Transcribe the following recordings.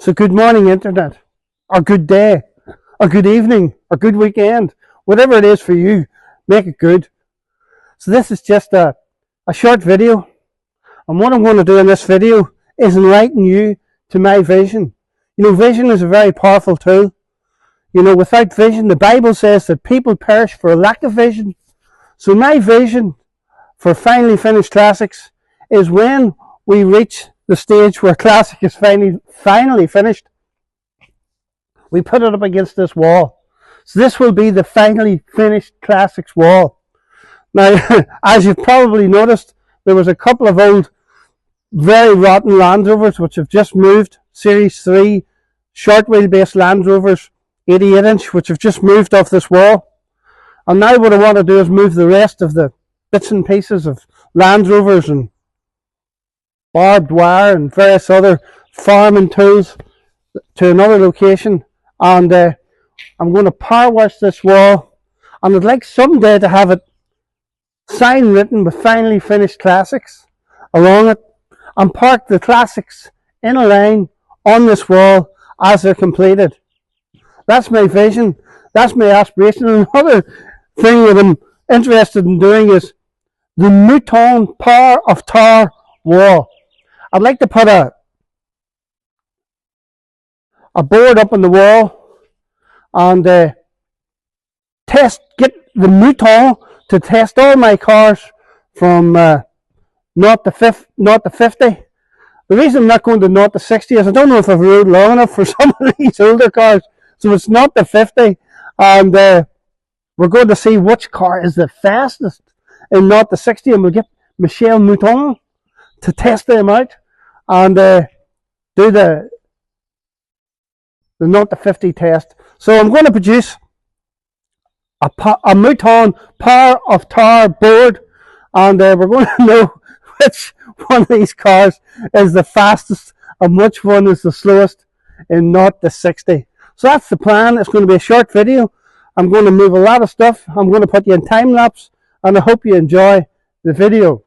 So good morning, Internet, or good day, or good evening, or good weekend. Whatever it is for you, make it good. So this is just a short video. And what I'm going to do in this video is enlighten you to my vision. Vision is a very powerful tool. Without vision, the Bible says that people perish for a lack of vision. So my vision for Finally Finished Classics is when we reach the stage where Classic is finally finished, we put it up against this wall. So this will be the Finally Finished Classics wall. Now, as you've probably noticed, there was a couple of old, very rotten Land Rovers which have just moved, Series 3 short wheelbase Land Rovers, 88-inch, which have just moved off this wall. And now what I want to do is move the rest of the bits and pieces of Land Rovers and barbed wire and various other farming tools to another location, and I'm going to power wash this wall, and I'd like someday to have it sign written with Finally Finished Classics along it, and park the classics in a line on this wall as they're completed. That's my vision, that's my aspiration. And another thing that I'm interested in doing is the Mouton Power of Tar wall. I'd like to put a board up on the wall and get the Mouton to test all my cars from 0 to 50. The reason I'm not going to 0 to 60 is I don't know if I've rode long enough for some of these older cars. So it's 0 to 50, and we're going to see which car is the fastest in 0 to 60, and we'll get Michel Mouton to test them out and do the 0 to 50 test. So I'm going to produce a Mouton Power of Tar board, and we're going to know which one of these cars is the fastest and which one is the slowest in 0 to 60. So that's the plan. It's going to be a short video. I'm going to move a lot of stuff. I'm going to put you in time lapse, and I hope you enjoy the video.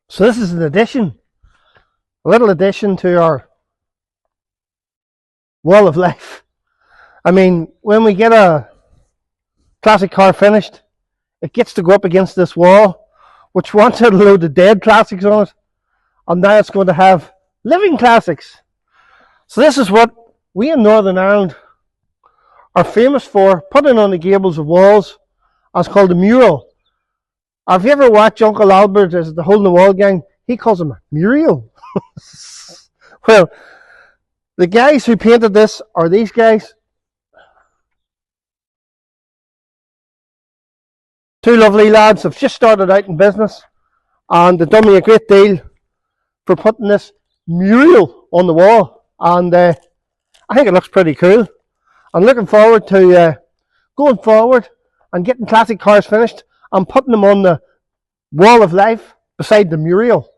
So this is an addition, a little addition to our Wall of Life. I mean, when we get a classic car finished, it gets to go up against this wall, which once had a load of dead classics on it, and now it's going to have living classics. So this is what we in Northern Ireland are famous for, putting on the gables of walls. It's called a mural. Have you ever watched Uncle Albert as the Hole in the Wall gang? He calls them a mural. Well, the guys who painted this are these guys. Two lovely lads have just started out in business, and they've done me a great deal for putting this mural on the wall, and I think it looks pretty cool. I'm looking forward to going forward and getting classic cars finished and putting them on the Wall of Life beside the mural.